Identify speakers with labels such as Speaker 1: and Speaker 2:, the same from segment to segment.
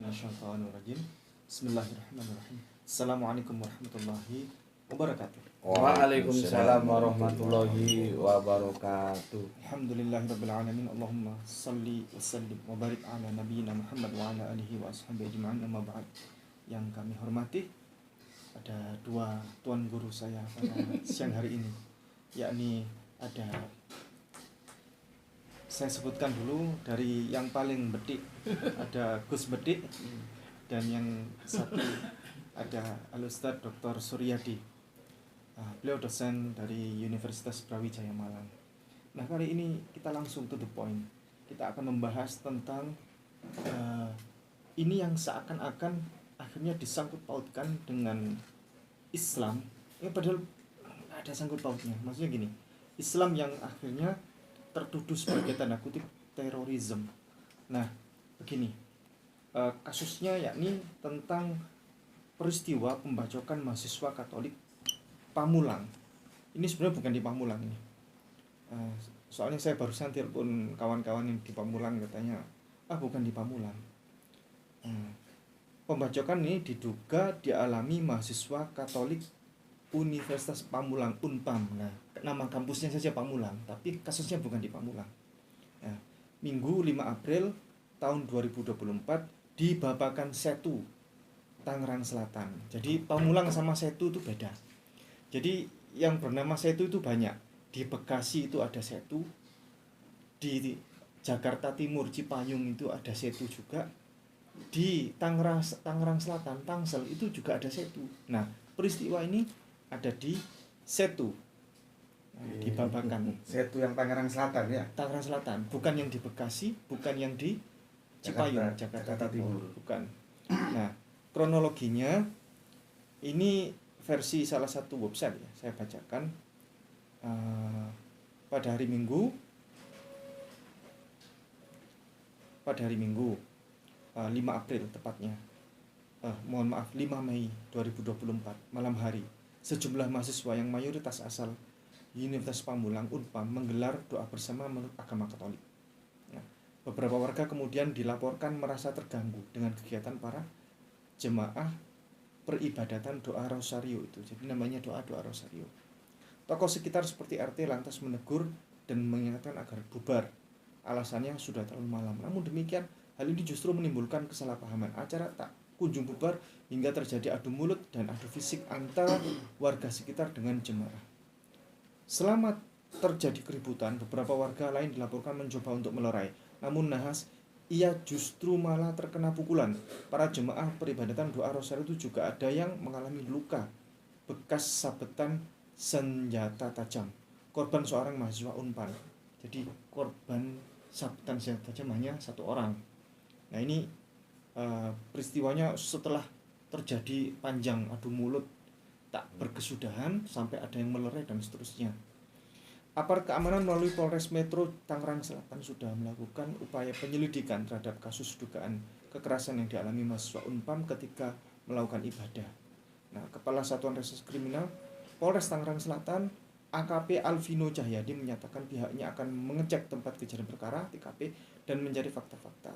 Speaker 1: Minasyaitonirrajim. Bismillahirrahmanirrahim. Assalamualaikum warahmatullahi wabarakatuh.
Speaker 2: Waalaikumsalam warahmatullahi wabarakatuh.
Speaker 1: Alhamdulillahirabbil alamin. Allahumma shalli wa sallim wa barik ala nabiyyina Muhammad wa ala alihi wa ashabihi ajma'in. Amma ba'd. Yang kami hormati, ada dua tuan guru saya pada siang hari ini, yakni ada, saya sebutkan dulu dari yang paling bedik, ada Gus Bedik, dan yang satu ada Al-Ustadz Dr. Suryadi. Beliau dosen dari Universitas Brawijaya Malang. Nah, kali ini kita langsung to the point. Kita akan membahas tentang ini yang seakan-akan akhirnya disangkut pautkan dengan Islam. Padahal ada sangkut pautnya. Maksudnya gini, Islam yang akhirnya tertuduh sebagai tanda kutip terorisme. Nah, begini, kasusnya yakni tentang peristiwa pembacokan mahasiswa Katolik Pamulang. Ini sebenarnya bukan di Pamulang ini. Soalnya saya barusan telepon kawan-kawan yang di Pamulang, katanya, bukan di Pamulang. Pembacokan ini diduga dialami mahasiswa Katolik Universitas Pamulang, Unpam. Nah, nama kampusnya saja Pamulang, tapi kasusnya bukan di Pamulang. Nah, Minggu 5 April tahun 2024 di Babakan Setu, Tangerang Selatan. Jadi Pamulang sama Setu itu beda. Jadi yang bernama Setu itu banyak. Di Bekasi itu ada Setu, di Jakarta Timur Cipayung itu ada Setu juga, di Tangerang Selatan Tangsel itu juga ada Setu. Nah, peristiwa ini ada di Setu, di Babakan.
Speaker 2: Setu yang Tangerang Selatan ya?
Speaker 1: Tangerang Selatan, bukan yang di Bekasi, bukan yang di Cipayung, Jakarta Timur, bukan. Nah, kronologinya ini versi salah satu website ya, saya bacakan. Pada hari Minggu 5 April tepatnya, 5 Mei 2024 malam hari, sejumlah mahasiswa yang mayoritas asal Universitas Pamulang Unpam menggelar doa bersama menurut agama Katolik. Nah, beberapa warga kemudian dilaporkan merasa terganggu dengan kegiatan para jemaah peribadatan doa rosario itu. Jadi namanya doa rosario. Tokoh sekitar seperti RT lantas menegur dan mengingatkan agar bubar. Alasannya sudah terlalu malam. Namun demikian, hal ini justru menimbulkan kesalahpahaman. Acara tak kunjung bubar hingga terjadi adu mulut dan adu fisik antara warga sekitar dengan jemaah. Selama terjadi keributan, beberapa warga lain dilaporkan mencoba untuk melerai. Namun nahas, ia justru malah terkena pukulan. Para jemaah peribadatan doa rosario itu juga ada yang mengalami luka bekas sabetan senjata tajam. Korban seorang mahasiswa Unpar. Jadi korban sabetan senjata tajam hanya satu orang. Nah, ini peristiwanya setelah terjadi panjang adu mulut tak berkesudahan sampai ada yang melerai dan seterusnya. Aparat keamanan melalui Polres Metro Tangerang Selatan sudah melakukan upaya penyelidikan terhadap kasus dugaan kekerasan yang dialami mahasiswa Unpam ketika melakukan ibadah. Nah, Kepala Satuan Reserse Kriminal Polres Tangerang Selatan AKP Alvino Cahyadi menyatakan pihaknya akan mengecek tempat kejadian perkara TKP dan mencari fakta-fakta.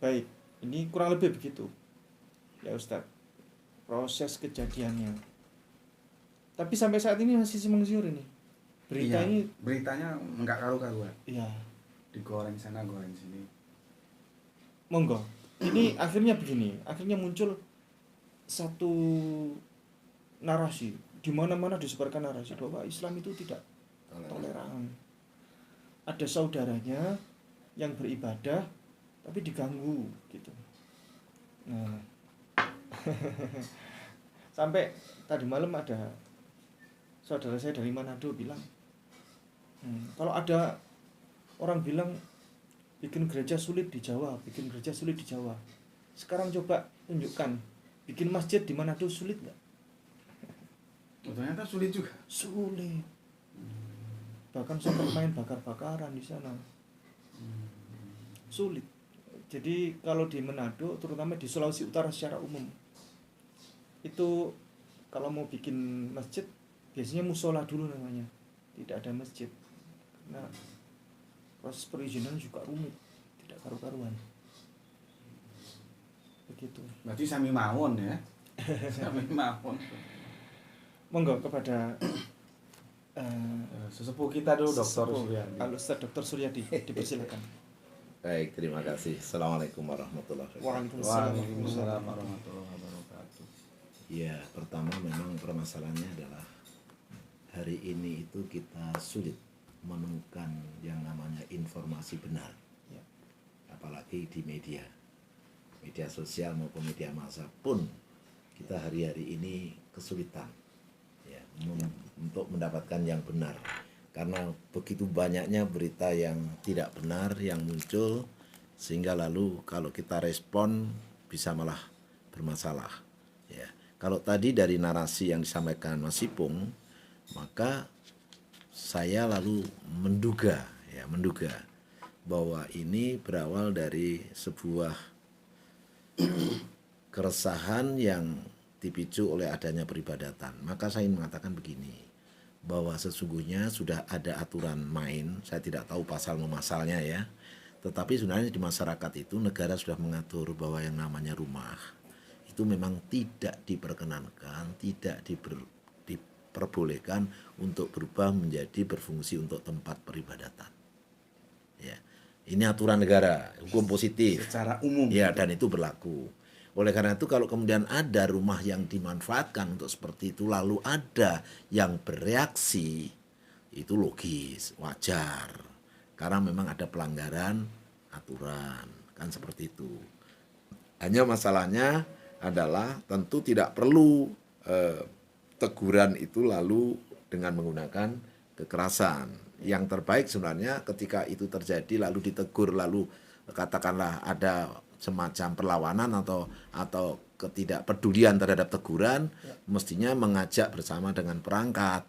Speaker 1: Baik, ini kurang lebih begitu ya Ustadz, proses kejadiannya. Tapi sampai saat ini masih simpang siur ini. Berita
Speaker 2: iya,
Speaker 1: ini
Speaker 2: beritanya enggak karu-karuan.
Speaker 1: Iya.
Speaker 2: Digoreng sana, goreng sini.
Speaker 1: Monggo. Ini akhirnya begini, akhirnya muncul satu narasi, di mana-mana disebarkan narasi bahwa Islam itu tidak toleran. Ada saudaranya yang beribadah tapi diganggu gitu. Nah, sampai tadi malam ada saudara saya dari Manado bilang, kalau ada orang bilang bikin gereja sulit di Jawa, sekarang coba tunjukkan bikin masjid di Manado sulit nggak?
Speaker 2: Ternyata sulit juga.
Speaker 1: Sulit. Bahkan sampai main bakar-bakaran di sana. Sulit. Jadi kalau di Manado, terutama di Sulawesi Utara secara umum, itu kalau mau bikin masjid biasanya musola dulu namanya. Tidak ada masjid. Nah, proses perizinan juga rumit, tidak karu-karuan. begitu.
Speaker 2: Berarti sami mawon ya. Sami mawon.
Speaker 1: Monggo kepada
Speaker 2: Sesepuh kita dulu Dr. Suryadi.
Speaker 1: Al-Ustaz Dr. Suryadi dipersilakan.
Speaker 3: Baik, terima kasih. Assalamualaikum warahmatullahi wabarakatuh.
Speaker 2: Waalaikumsalam warahmatullahi wabarakatuh.
Speaker 3: Ya, pertama memang permasalahannya adalah hari ini itu kita sulit menemukan yang namanya informasi benar.
Speaker 1: Ya.
Speaker 3: Apalagi di media sosial maupun media massa pun kita hari-hari ini kesulitan ya, untuk mendapatkan yang benar. Karena begitu banyaknya berita yang tidak benar yang muncul, sehingga lalu kalau kita respon bisa malah bermasalah. Ya. Kalau tadi dari narasi yang disampaikan Mas Ipung, maka saya lalu menduga bahwa ini berawal dari sebuah keresahan yang dipicu oleh adanya peribadatan. Maka saya ingin mengatakan begini, bahwa sesungguhnya sudah ada aturan main, saya tidak tahu pasal memasalnya ya, tetapi sebenarnya di masyarakat itu negara sudah mengatur bahwa yang namanya rumah itu memang tidak diperkenankan, tidak diperbolehkan untuk berubah menjadi berfungsi untuk tempat peribadatan. Ya, ini aturan negara, hukum positif.
Speaker 2: Secara umum.
Speaker 3: Ya, dan itu berlaku. Oleh karena itu kalau kemudian ada rumah yang dimanfaatkan untuk seperti itu lalu ada yang bereaksi, itu logis, wajar. Karena memang ada pelanggaran aturan, kan seperti itu. Hanya masalahnya adalah tentu tidak perlu teguran itu lalu dengan menggunakan kekerasan. Yang terbaik sebenarnya ketika itu terjadi lalu ditegur lalu katakanlah ada semacam perlawanan atau ketidakpedulian terhadap teguran, mestinya mengajak bersama dengan perangkat.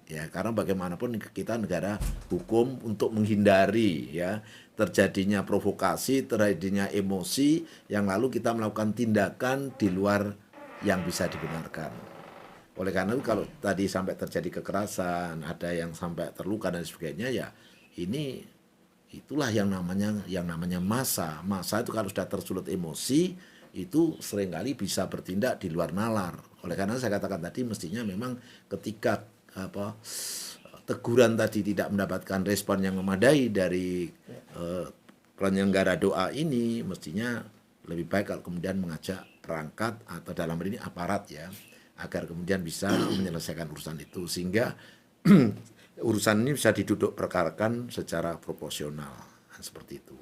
Speaker 3: Ya, karena bagaimanapun kita negara hukum untuk menghindari ya terjadinya provokasi, terjadinya emosi yang lalu kita melakukan tindakan di luar yang bisa dibenarkan. Oleh karena itu kalau tadi sampai terjadi kekerasan, ada yang sampai terluka dan sebagainya, ya ini itulah yang namanya massa. Massa itu kalau sudah tersulut emosi itu seringkali bisa bertindak di luar nalar. Oleh karena saya katakan tadi mestinya memang ketika teguran tadi tidak mendapatkan respon yang memadai dari penyelenggara doa ini, mestinya lebih baik kalau kemudian mengajak perangkat atau dalam hal ini aparat ya, agar kemudian bisa menyelesaikan urusan itu sehingga urusan ini bisa diduduk perkarakan secara proporsional, seperti itu.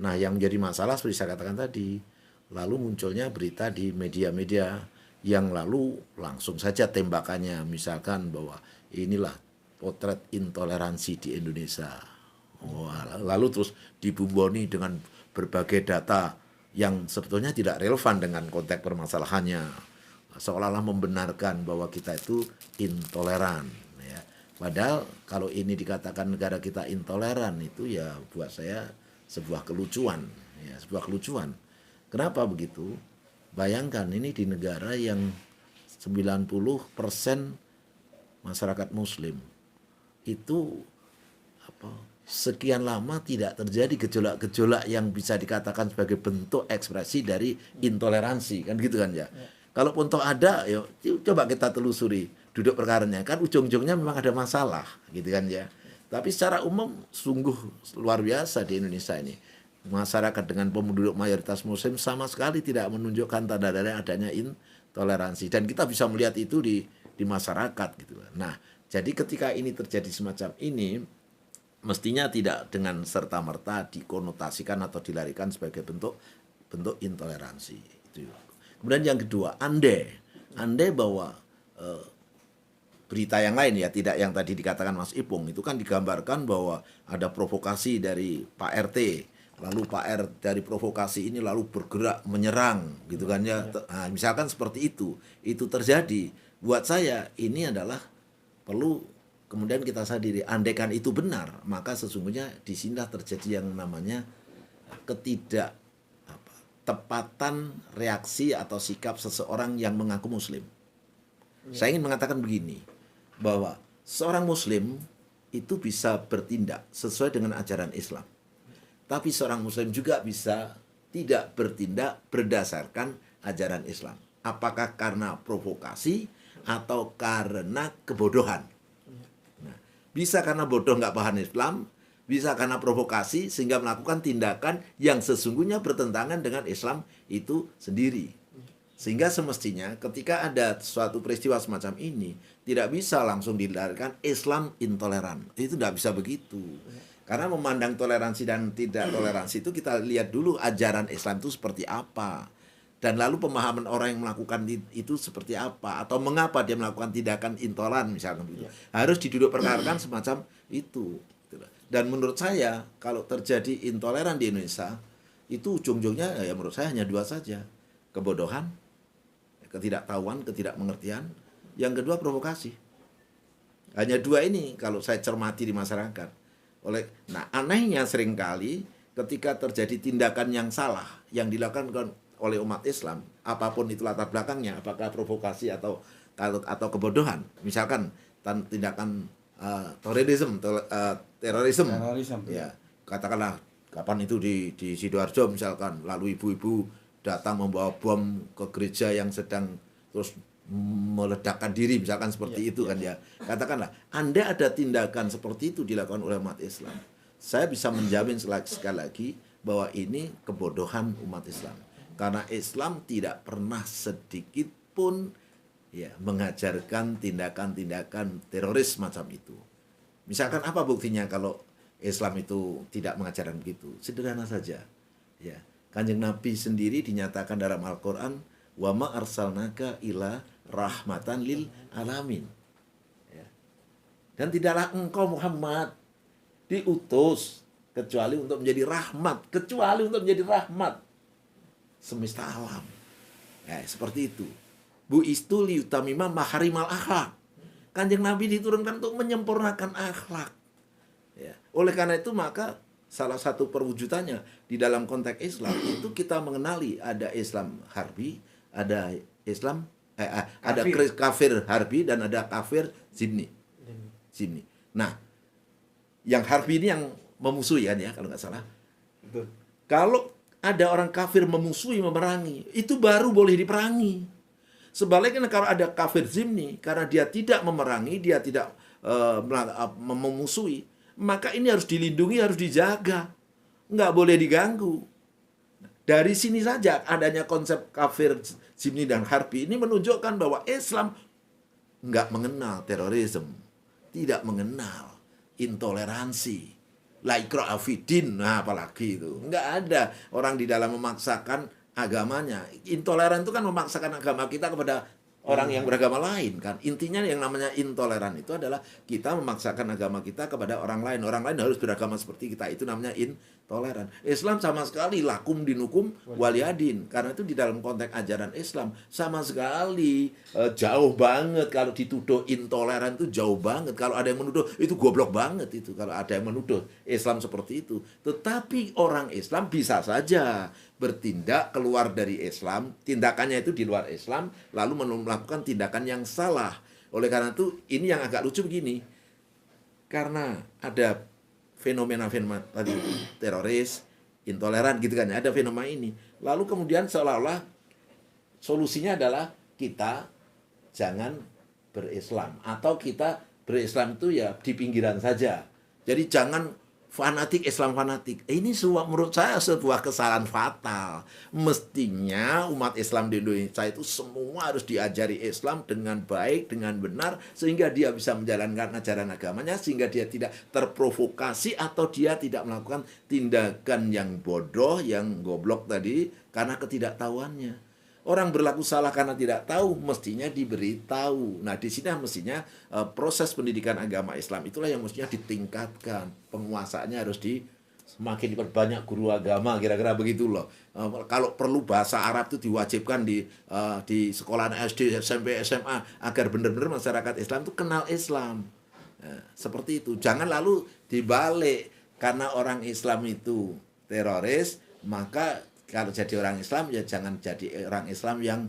Speaker 3: Nah, yang menjadi masalah seperti saya katakan tadi, lalu munculnya berita di media-media yang lalu langsung saja tembakannya, misalkan bahwa inilah potret intoleransi di Indonesia. Lalu terus dibumboni dengan berbagai data yang sebetulnya tidak relevan dengan konteks permasalahannya, seolah-olah membenarkan bahwa kita itu intoleran. Padahal kalau ini dikatakan negara kita intoleran itu ya buat saya sebuah kelucuan, ya, sebuah kelucuan. Kenapa begitu? Bayangkan ini di negara yang 90% masyarakat muslim itu sekian lama tidak terjadi gejolak-gejolak yang bisa dikatakan sebagai bentuk ekspresi dari intoleransi, kan gitu kan ya. Kalaupun toh ada, yuk coba kita telusuri duduk perkaranya, kan ujung-ujungnya memang ada masalah, gitu kan ya. Tapi secara umum sungguh luar biasa di Indonesia ini. Masyarakat dengan penduduk mayoritas muslim sama sekali tidak menunjukkan tanda-tanda adanya intoleransi, dan kita bisa melihat itu di masyarakat gitu. Nah, jadi ketika ini terjadi semacam ini, mestinya tidak dengan serta-merta dikonotasikan atau dilarikan sebagai bentuk intoleransi. Itu. Kemudian yang kedua, andai bahwa berita yang lain ya, tidak yang tadi dikatakan Mas Ipung, itu kan digambarkan bahwa ada provokasi dari Pak RT, lalu Pak R dari provokasi ini lalu bergerak menyerang gitu kan ya. Nah, misalkan seperti itu terjadi, buat saya ini adalah perlu kemudian kita sadari, andaikan itu benar, maka sesungguhnya di sinilah terjadi yang namanya tepatan reaksi atau sikap seseorang yang mengaku muslim. Saya ingin mengatakan begini, bahwa seorang muslim itu bisa bertindak sesuai dengan ajaran Islam. Tapi seorang muslim juga bisa tidak bertindak berdasarkan ajaran Islam. Apakah karena provokasi atau karena kebodohan? Nah, bisa karena bodoh nggak paham Islam, bisa karena provokasi sehingga melakukan tindakan yang sesungguhnya bertentangan dengan Islam itu sendiri. Sehingga semestinya ketika ada suatu peristiwa semacam ini tidak bisa langsung dilarikan Islam intoleran. Itu tidak bisa begitu. Karena memandang toleransi dan tidak toleransi itu kita lihat dulu ajaran Islam itu seperti apa. Dan lalu pemahaman orang yang melakukan itu seperti apa. Atau mengapa dia melakukan tindakan intoleran misalkan begitu. Harus diduduk perkarakan semacam itu. Dan menurut saya kalau terjadi intoleran di Indonesia itu ujung-ujungnya ya menurut saya hanya dua saja. Kebodohan, ketidaktahuan, ketidakmengertian. Yang kedua provokasi. Hanya dua ini kalau saya cermati di masyarakat. Nah anehnya seringkali ketika terjadi tindakan yang salah yang dilakukan oleh umat Islam, apapun itu latar belakangnya, apakah provokasi atau kebodohan, misalkan tindakan terorisme, ya katakanlah kapan itu di Sidoarjo misalkan, lalu ibu-ibu datang membawa bom ke gereja yang sedang terus meledakkan diri misalkan seperti itu kan ya. Katakanlah Anda ada tindakan seperti itu dilakukan oleh umat Islam. Saya bisa menjamin sekali lagi bahwa ini kebodohan umat Islam. Karena Islam tidak pernah sedikit pun ya mengajarkan tindakan-tindakan teroris macam itu. Misalkan apa buktinya kalau Islam itu tidak mengajarkan begitu? Sederhana saja. Ya, Kanjeng Nabi sendiri dinyatakan dalam Al-Qur'an, wa ma arsalnaka ila rahmatan lil alamin. Ya. Dan tidaklah engkau Muhammad diutus kecuali untuk menjadi rahmat, semesta alam. Ya, seperti itu. Bu istu liutamima maharimal akhlak. Kanjeng Nabi diturunkan untuk menyempurnakan akhlak. Ya. Oleh karena itu maka salah satu perwujudannya di dalam konteks Islam itu kita mengenali ada Islam harbi, ada Islam ada kafir harbi dan ada kafir zimni. Nah, yang harbi ini yang memusuhi kan ya kalau nggak salah.
Speaker 2: Betul.
Speaker 3: Kalau ada orang kafir memusuhi, memerangi, itu baru boleh diperangi. Sebaliknya kalau ada kafir zimni, karena dia tidak memerangi, dia tidak memusuhi, maka ini harus dilindungi, harus dijaga. Nggak boleh diganggu. Dari sini saja adanya konsep kafir zimni dan harbi ini menunjukkan bahwa Islam nggak mengenal terorisme, tidak mengenal intoleransi, la ikraha fid-din, nah apalagi itu. Nggak ada orang di dalam memaksakan agamanya. Intoleran itu kan memaksakan agama kita kepada orang yang beragama lain kan. Intinya yang namanya intoleran itu adalah kita memaksakan agama kita kepada orang lain. Orang lain harus beragama seperti kita. Itu namanya intoleran. Islam sama sekali lakum dinukum waliyadin. Karena itu di dalam konteks ajaran Islam sama sekali jauh banget. Kalau dituduh intoleran itu jauh banget. Kalau ada yang menuduh itu goblok banget itu. Kalau ada yang menuduh Islam seperti itu. Tetapi orang Islam bisa saja bertindak keluar dari Islam, tindakannya itu di luar Islam, lalu melakukan tindakan yang salah. Oleh karena itu, ini yang agak lucu begini. Karena ada fenomena-fenomena tadi, teroris, intoleran gitu kan, ada fenomena ini. Lalu kemudian seolah-olah solusinya adalah kita jangan berislam. Atau kita berislam itu ya di pinggiran saja. Jadi jangan fanatik, Islam fanatik. Ini menurut saya sebuah kesalahan fatal. Mestinya umat Islam di Indonesia itu semua harus diajari Islam dengan baik, dengan benar, sehingga dia bisa menjalankan ajaran agamanya, sehingga dia tidak terprovokasi atau dia tidak melakukan tindakan yang bodoh, yang goblok tadi, karena ketidaktahuannya. Orang berlaku salah karena tidak tahu, mestinya diberitahu. Nah, di sini mestinya proses pendidikan agama Islam itulah yang mestinya ditingkatkan. Penguasaannya harus semakin diperbanyak guru agama, kira-kira begitu loh. Kalau perlu bahasa Arab itu diwajibkan di sekolah SD, SMP, SMA, agar benar-benar masyarakat Islam itu kenal Islam. Seperti itu. Jangan lalu dibalik, karena orang Islam itu teroris, maka kalau jadi orang Islam ya jangan jadi orang Islam yang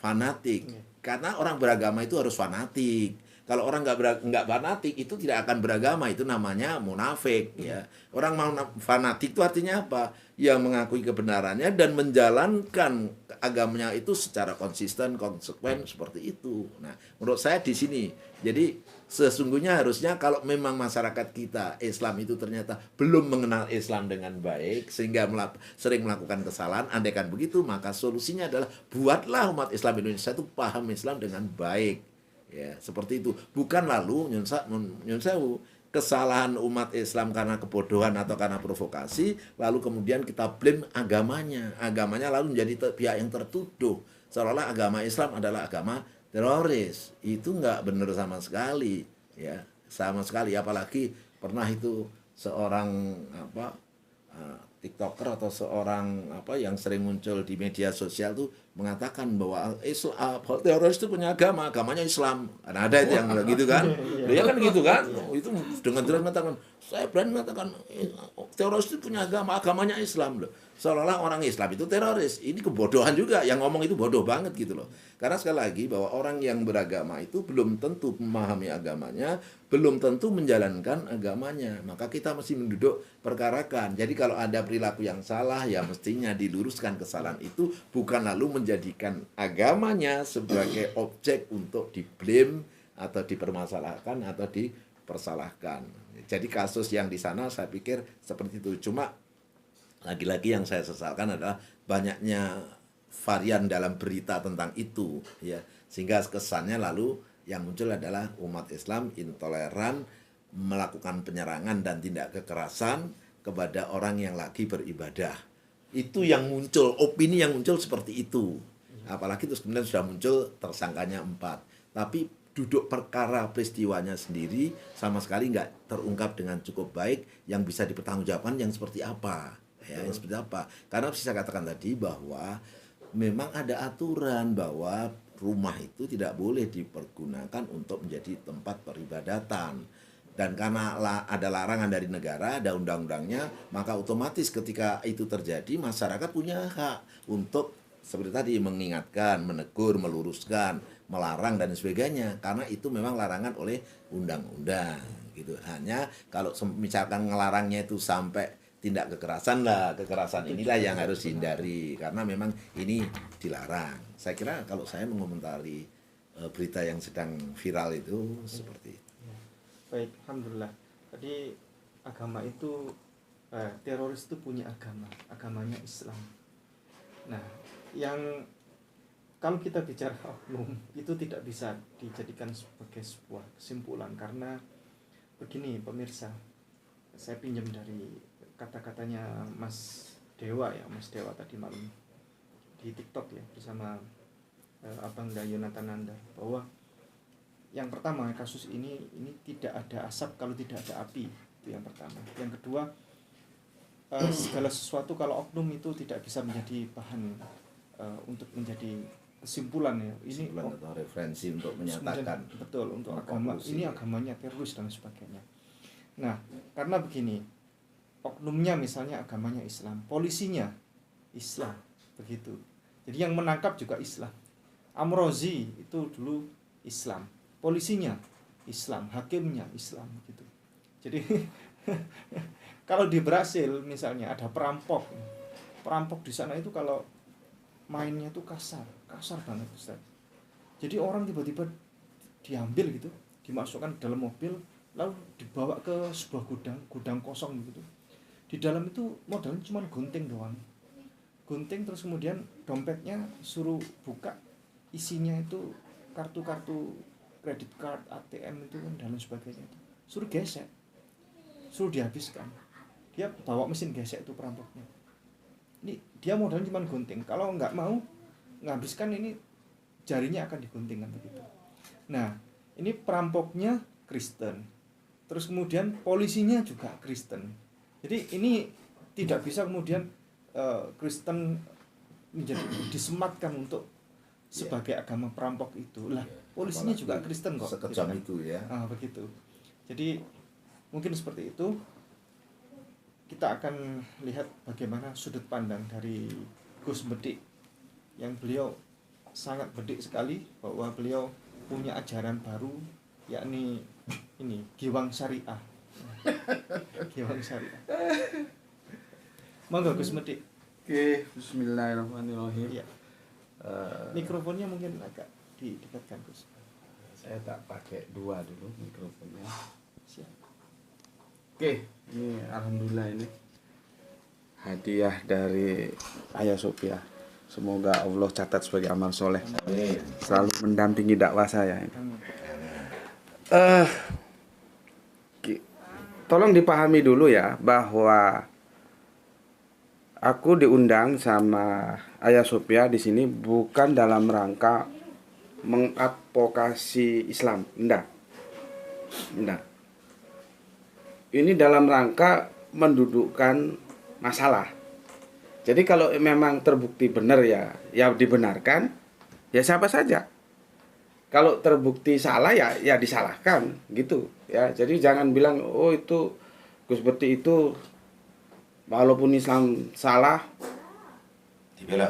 Speaker 3: fanatik. Karena orang beragama itu harus fanatik. Kalau orang nggak fanatik itu tidak akan beragama, itu namanya munafik ya. Orang mau fanatik itu artinya apa? Yang mengakui kebenarannya dan menjalankan agamanya itu secara konsisten, konsekuen seperti itu. Nah, menurut saya di sini. Jadi sesungguhnya harusnya kalau memang masyarakat kita Islam itu ternyata belum mengenal Islam dengan baik sehingga sering melakukan kesalahan, andaikan begitu maka solusinya adalah buatlah umat Islam Indonesia itu paham Islam dengan baik. Ya, seperti itu. Bukan lalu nyun sewu kesalahan umat Islam karena kebodohan atau karena provokasi, lalu kemudian kita blame agamanya. Agamanya lalu menjadi pihak yang tertuduh. Seolah-olah agama Islam adalah agama teroris. Itu nggak benar sama sekali, ya. Sama sekali, apalagi pernah itu seorang TikToker atau seorang yang sering muncul di media sosial tuh mengatakan bahwa teroris itu punya agama, agamanya Islam. Karena ada itu yang gitu kan. Dia kan gitu kan. Itu dengan jelas mengatakan, saya berani mengatakan teroris itu punya agama, agamanya Islam loh. Seolah-olah orang Islam itu teroris. Ini kebodohan juga, yang ngomong itu bodoh banget gitu loh. Karena sekali lagi bahwa orang yang beragama itu belum tentu memahami agamanya, belum tentu menjalankan agamanya. Maka kita mesti menduduk perkarakan. Jadi kalau ada perilaku yang salah, ya mestinya diluruskan kesalahan itu, bukan lalu menjadikan agamanya sebagai objek untuk di-blame atau dipermasalahkan atau dipersalahkan. Jadi kasus yang di sana saya pikir seperti itu. Cuma lagi-lagi yang saya sesalkan adalah banyaknya varian dalam berita tentang itu, ya, sehingga kesannya lalu yang muncul adalah umat Islam intoleran, melakukan penyerangan dan tindak kekerasan kepada orang yang lagi beribadah. Itu yang muncul, opini yang muncul seperti itu. Apalagi terus kemudian sudah muncul tersangkanya 4. Tapi duduk perkara peristiwanya sendiri sama sekali nggak terungkap dengan cukup baik, yang bisa dipertanggungjawabkan yang seperti apa. Ya, yang seperti apa? Karena saya katakan tadi bahwa memang ada aturan bahwa rumah itu tidak boleh dipergunakan untuk menjadi tempat peribadatan. Dan karena ada larangan dari negara, ada undang-undangnya, maka otomatis ketika itu terjadi, masyarakat punya hak untuk seperti tadi mengingatkan, menegur, meluruskan, melarang dan sebagainya. Karena itu memang larangan oleh undang-undang gitu. Hanya kalau misalkan ngelarangnya itu sampai tindak kekerasan lah, kekerasan inilah yang harus dihindari karena memang ini dilarang. Saya kira kalau saya mengomentari berita yang sedang viral itu seperti itu.
Speaker 1: Baik, alhamdulillah. Tadi agama itu teroris itu punya agama, agamanya Islam. Nah, yang kalau kita bicara oknum itu tidak bisa dijadikan sebagai sebuah kesimpulan karena begini pemirsa, saya pinjam dari kata-katanya Mas Dewa tadi malam di TikTok ya bersama Abang Yonatan Nanda, bahwa yang pertama kasus ini tidak ada asap kalau tidak ada api, itu yang pertama. Yang kedua, segala sesuatu kalau oknum itu tidak bisa menjadi bahan untuk menjadi kesimpulan ya. Ini
Speaker 3: atau referensi untuk menyatakan
Speaker 1: betul untuk agama ini agamanya teroris dan sebagainya. Nah, karena begini, oknumnya misalnya agamanya Islam, polisinya Islam, begitu. Jadi yang menangkap juga Islam. Amrozi itu dulu Islam, polisinya Islam, hakimnya Islam, gitu. Jadi kalau di Brasil misalnya ada perampok di sana itu kalau mainnya tuh kasar banget Ustaz. Jadi orang tiba-tiba diambil gitu, dimasukkan ke dalam mobil, lalu dibawa ke sebuah gudang kosong gitu. Di dalam itu modalnya cuma gunting doang. Gunting, terus kemudian dompetnya suruh buka, isinya itu kartu-kartu kredit card, ATM itu kan dan sebagainya itu. Suruh gesek. Suruh dihabiskan. Dia bawa mesin gesek itu perampoknya. Ini dia modalnya cuma gunting. Kalau nggak mau menghabiskan ini jarinya akan diguntingkan begitu. Nah, ini perampoknya Kristen. Terus kemudian polisinya juga Kristen. Jadi ini tidak bisa kemudian Kristen menjadi disematkan untuk sebagai agama perampok itu. Lah, polisinya juga Kristen kok.
Speaker 3: Sekejam itu ya.
Speaker 1: Begitu. Jadi mungkin seperti itu. Kita akan lihat bagaimana sudut pandang dari Gus Bedik, yang beliau sangat bedik sekali bahwa beliau punya ajaran baru yakni ini Giwang Syariah. Giwang Syariah. Monggo Gus Medik.
Speaker 2: Oke, bismillahirrahmanirrahim.
Speaker 1: Iya. Mikrofonnya mungkin agak didekatkan Gus.
Speaker 2: Saya tak pakai dua dulu mikrofonnya.
Speaker 1: Siap.
Speaker 2: Oke, ini alhamdulillah ini hadiah dari Ayah Sophia. Semoga Allah catat sebagai amal soleh. Selalu mendampingi dakwah saya ini. Tolong dipahami dulu ya bahwa aku diundang sama Ayah Sophia di sini bukan dalam rangka mengadvokasi Islam, enggak. Ini dalam rangka mendudukkan masalah. Jadi kalau memang terbukti benar ya dibenarkan, ya siapa saja. Kalau terbukti salah ya disalahkan gitu ya. Jadi jangan bilang oh itu Gus Bekti itu walaupun Islam salah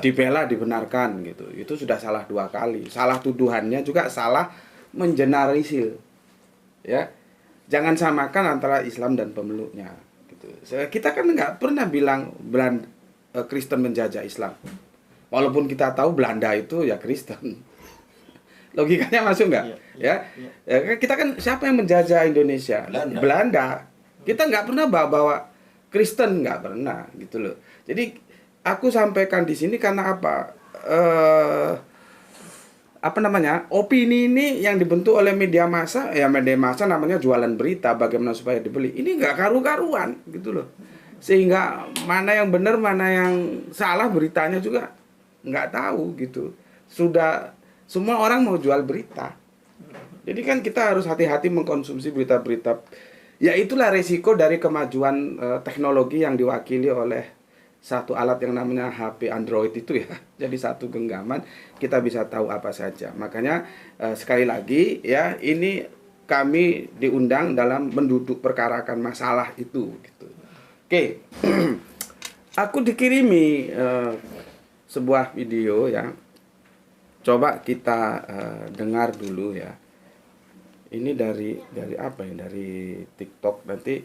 Speaker 2: dibela dibenarkan gitu. Itu sudah salah 2 kali. Salah tuduhannya juga salah mengeneralisir. Ya. Jangan samakan antara Islam dan pemeluknya gitu. Kita kan nggak pernah bilang Kristen menjajah Islam. Walaupun kita tahu Belanda itu ya Kristen. Logikanya masuk nggak? Ya. Kita kan siapa yang menjajah Indonesia? Belanda. Kita nggak pernah bawa Kristen, nggak pernah gitu loh. Jadi aku sampaikan di sini karena apa? Opini ini yang dibentuk oleh media massa, ya media massa namanya jualan berita, bagaimana supaya dibeli. Ini nggak karu-karuan gitu loh. Sehingga mana yang benar, mana yang salah beritanya juga nggak tahu gitu. Sudah semua orang mau jual berita. Jadi kan kita harus hati-hati mengkonsumsi berita-berita. Ya itulah resiko dari kemajuan teknologi yang diwakili oleh satu alat yang namanya HP Android itu ya. Jadi satu genggaman kita bisa tahu apa saja. Makanya sekali lagi ya ini kami diundang dalam menduduk perkarakan masalah itu gitu. Oke. Aku dikirimi sebuah video ya. Coba kita dengar dulu ya. Ini dari apa ya? Dari TikTok. Nanti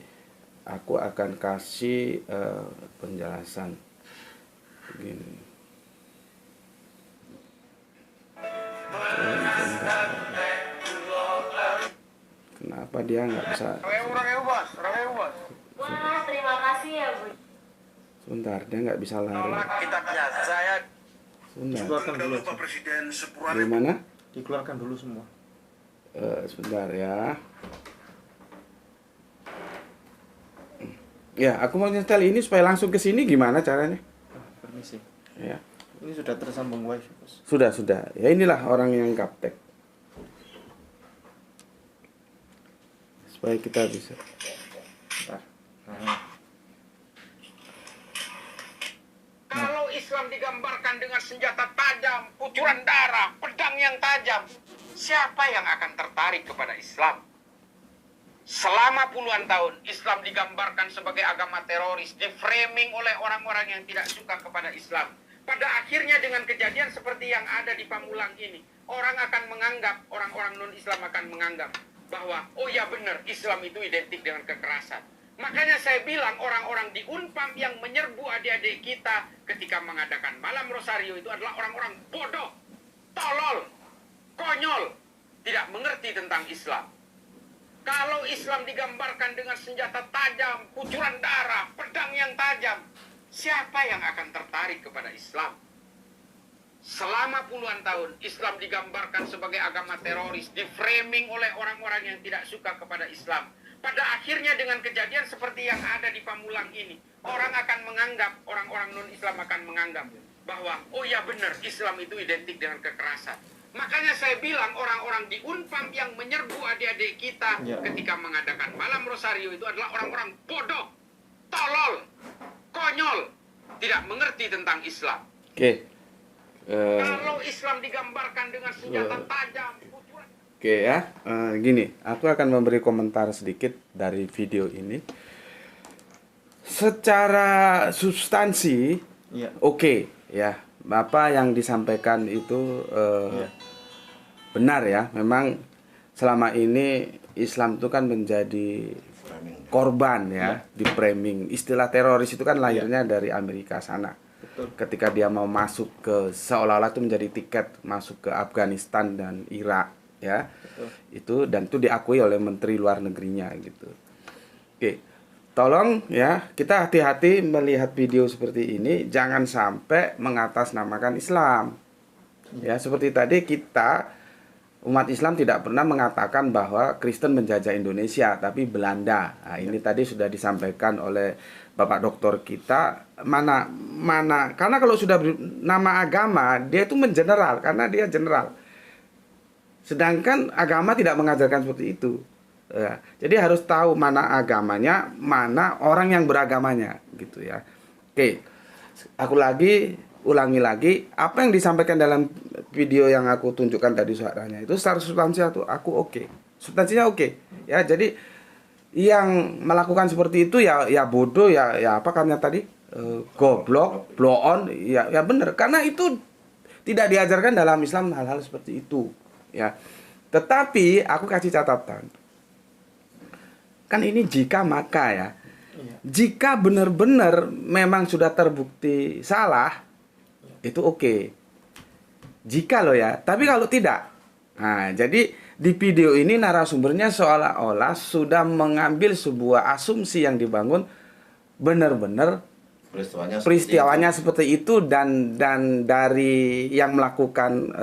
Speaker 2: aku akan kasih penjelasan begini. Kenapa dia nggak bisa?
Speaker 4: Wah, terima kasih ya Bu.
Speaker 2: Sebentar, dia nggak bisa lari. Sebentar.
Speaker 1: Dikeluarkan dulu.
Speaker 2: Gimana?
Speaker 1: Dikeluarkan dulu semua.
Speaker 2: Sebentar ya. Ya, aku mau nyetel ini supaya langsung ke sini gimana caranya?
Speaker 1: Permisi.
Speaker 2: Ya.
Speaker 1: Ini sudah tersambung wifi, Bos.
Speaker 2: Sudah. Ya inilah orang yang gaptek. Supaya kita bisa.
Speaker 1: Bentar.
Speaker 5: Kalau Islam digambarkan dengan senjata tajam, kucuran darah, pedang yang tajam, siapa yang akan tertarik kepada Islam? Selama puluhan tahun, Islam digambarkan sebagai agama teroris, di-framing oleh orang-orang yang tidak suka kepada Islam. Pada akhirnya dengan kejadian seperti yang ada di Pamulang ini, orang akan menganggap, orang-orang non-Islam akan menganggap bahwa, oh ya benar, Islam itu identik dengan kekerasan. Makanya saya bilang orang-orang di Unpam yang menyerbu adik-adik kita ketika mengadakan malam Rosario itu adalah orang-orang bodoh, tolol, konyol, tidak mengerti tentang Islam. Kalau Islam digambarkan dengan senjata tajam, kucuran darah, pedang yang tajam, siapa yang akan tertarik kepada Islam? Selama puluhan tahun, Islam digambarkan sebagai agama teroris, di-framing oleh orang-orang yang tidak suka kepada Islam. Pada akhirnya dengan kejadian seperti yang ada di Pamulang ini, orang akan menganggap, orang-orang non-Islam akan menganggap bahwa, oh ya benar, Islam itu identik dengan kekerasan. Makanya saya bilang orang-orang di Unpam yang menyerbu adik-adik kita ketika mengadakan malam Rosario itu adalah orang-orang bodoh, tolol, konyol, tidak mengerti tentang Islam.
Speaker 2: Oke.
Speaker 5: Kalau Islam digambarkan dengan senjata tajam,
Speaker 2: Oke ya, gini, aku akan memberi komentar sedikit dari video ini. Secara substansi, oke, ya, apa yang disampaikan itu benar ya. Memang selama ini Islam itu kan menjadi korban ya, di framing. Istilah teroris itu kan lahirnya dari Amerika sana.
Speaker 1: Betul.
Speaker 2: Ketika dia mau masuk ke, seolah-olah itu menjadi tiket masuk ke Afghanistan dan Irak ya.
Speaker 1: Betul.
Speaker 2: Itu dan itu diakui oleh menteri luar negerinya gitu. Oke. Tolong ya, kita hati-hati melihat video seperti ini, jangan sampai mengatasnamakan Islam. Ya, seperti tadi kita umat Islam tidak pernah mengatakan bahwa Kristen menjajah Indonesia, tapi Belanda. Nah, ini tadi sudah disampaikan oleh Bapak Doktor kita. Mana karena kalau sudah nama agama, dia itu mengeneral karena dia general. Sedangkan agama tidak mengajarkan seperti itu. Ya, jadi harus tahu mana agamanya, mana orang yang beragamanya, gitu ya. Oke, aku ulangi lagi apa yang disampaikan dalam video yang aku tunjukkan tadi suaranya itu secara substansial tuh aku oke. Substansinya oke. Ya, jadi yang melakukan seperti itu ya bodoh ya apa namanya tadi? Goblok, blow on, ya benar karena itu tidak diajarkan dalam Islam hal-hal seperti itu, ya. Tetapi aku kasih catatan. Kan ini jika maka ya. Jika benar-benar memang sudah terbukti salah, itu oke. Jika loh ya, tapi kalau tidak. Nah, jadi di video ini narasumbernya seolah-olah sudah mengambil sebuah asumsi yang dibangun benar-benar peristiwanya seperti itu dan dari yang melakukan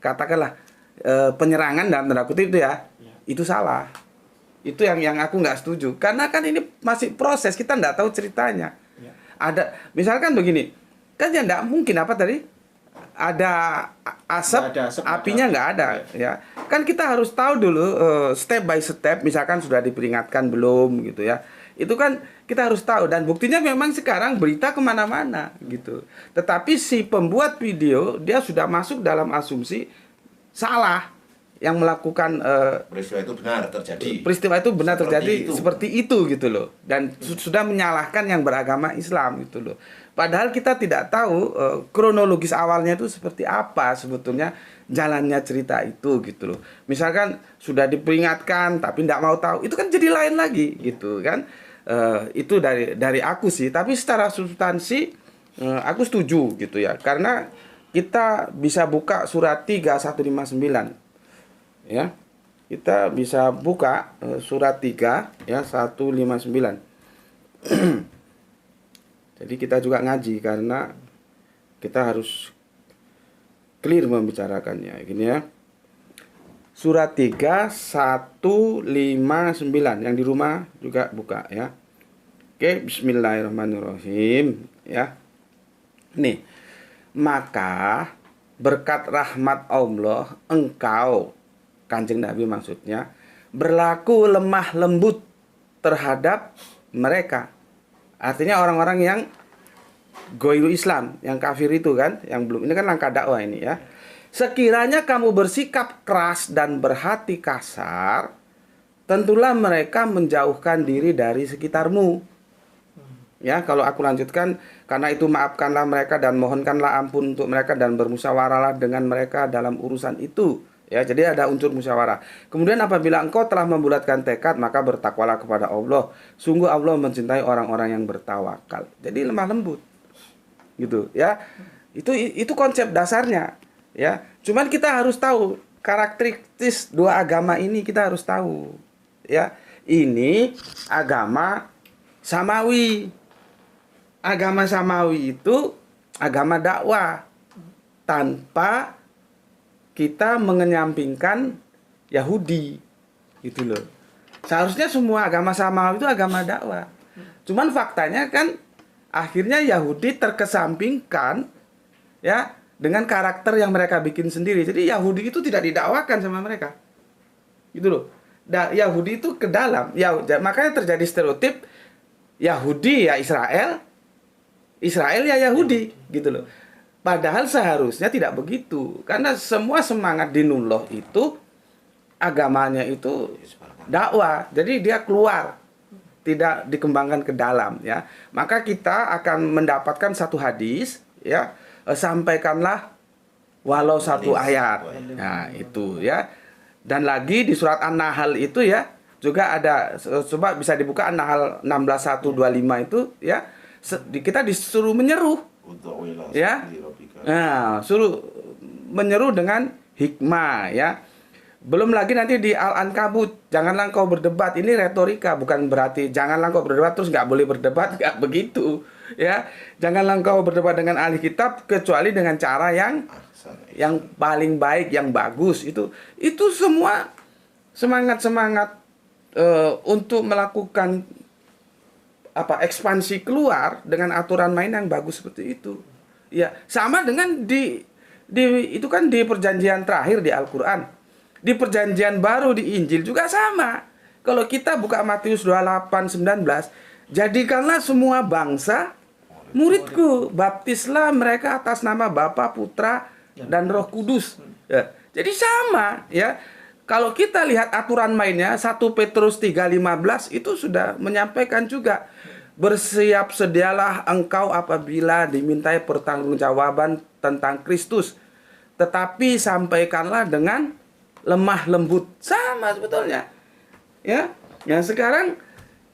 Speaker 2: katakanlah penyerangan dalam tanda kutip itu ya. Itu salah. Itu yang aku nggak setuju. Karena kan ini masih proses, kita nggak tahu ceritanya. Ada misalkan begini. Kan ya enggak mungkin apa tadi? Ada asap, apinya nggak ada ya. Kan kita harus tahu dulu step by step misalkan sudah diperingatkan belum gitu ya. Itu kan kita harus tahu dan buktinya memang sekarang berita kemana-mana gitu. Tetapi si pembuat video dia sudah masuk dalam asumsi salah yang melakukan
Speaker 3: peristiwa itu benar terjadi.
Speaker 2: Peristiwa itu benar terjadi seperti itu gitu loh. Dan sudah menyalahkan yang beragama Islam gitu loh. Padahal kita tidak tahu kronologis awalnya itu seperti apa sebetulnya jalannya cerita itu gitu loh. Misalkan sudah diperingatkan tapi tidak mau tahu, itu kan jadi lain lagi gitu kan. Itu dari aku sih. Tapi secara substansi aku setuju gitu ya. Karena kita bisa buka surat 3159 ya. Kita bisa buka surat 3 ya 159. Jadi kita juga ngaji karena kita harus clear membicarakannya gini ya. Surat 3 159 yang di rumah juga buka ya. Oke, bismillahirrahmanirrahim ya. Nih. Maka berkat rahmat Allah engkau Kanjeng Nabi maksudnya berlaku lemah lembut terhadap mereka. Artinya orang-orang yang goiru Islam, yang kafir itu kan, yang belum, ini kan langkah dakwah ini ya. Sekiranya kamu bersikap keras dan berhati kasar, tentulah mereka menjauhkan diri dari sekitarmu. Ya, kalau aku lanjutkan, karena itu maafkanlah mereka dan mohonkanlah ampun untuk mereka dan bermusyawarahlah dengan mereka dalam urusan itu. Ya, jadi ada unsur musyawarah. Kemudian apabila engkau telah membulatkan tekad, maka bertakwalah kepada Allah. Sungguh Allah mencintai orang-orang yang bertawakal. Jadi lemah lembut. Gitu, ya. Itu konsep dasarnya, ya. Cuman kita harus tahu karakteristik dua agama ini, kita harus tahu. Ya, ini agama Samawi. Agama Samawi itu agama dakwah tanpa kita mengenyampingkan Yahudi gitu loh. Seharusnya semua agama Samawi itu agama dakwah. Cuman faktanya kan akhirnya Yahudi terkesampingkan ya dengan karakter yang mereka bikin sendiri. Jadi Yahudi itu tidak didakwakan sama mereka. Gitu loh. Yahudi itu ke dalam. Ya, makanya terjadi stereotip Yahudi ya Israel, Israel ya Yahudi gitu loh. Padahal seharusnya tidak begitu. Karena semua semangat Dinullah itu agamanya itu dakwah. Jadi dia keluar, tidak dikembangkan ke dalam ya. Maka kita akan mendapatkan satu hadis ya, sampaikanlah walau satu ayat. Nah, itu ya. Dan lagi di surat An-Nahl itu ya juga ada, coba bisa dibuka An-Nahl 16:1-25 itu ya, kita disuruh menyeru ya. Nah, suruh menyeru dengan hikmah ya. Belum lagi nanti di Al-Ankabut, janganlah engkau berdebat. Ini retorika, bukan berarti janganlah engkau berdebat terus nggak boleh berdebat, nggak begitu ya. Janganlah engkau berdebat dengan ahli kitab kecuali dengan cara yang paling baik, yang bagus. Itu semua semangat untuk melakukan ekspansi keluar dengan aturan main yang bagus seperti itu. Ya, sama dengan itu kan di perjanjian terakhir di Al-Qur'an. Di perjanjian baru di Injil juga sama. Kalau kita buka Matius 28:19, jadikanlah semua bangsa muridku, baptislah mereka atas nama Bapa, Putra, dan Roh Kudus. Ya. Jadi sama ya. Kalau kita lihat aturan mainnya 1 Petrus 3:15 itu sudah menyampaikan juga, bersiap sedialah engkau apabila dimintai pertanggungjawaban tentang Kristus, tetapi sampaikanlah dengan lemah lembut. Sama sebetulnya ya. Yang sekarang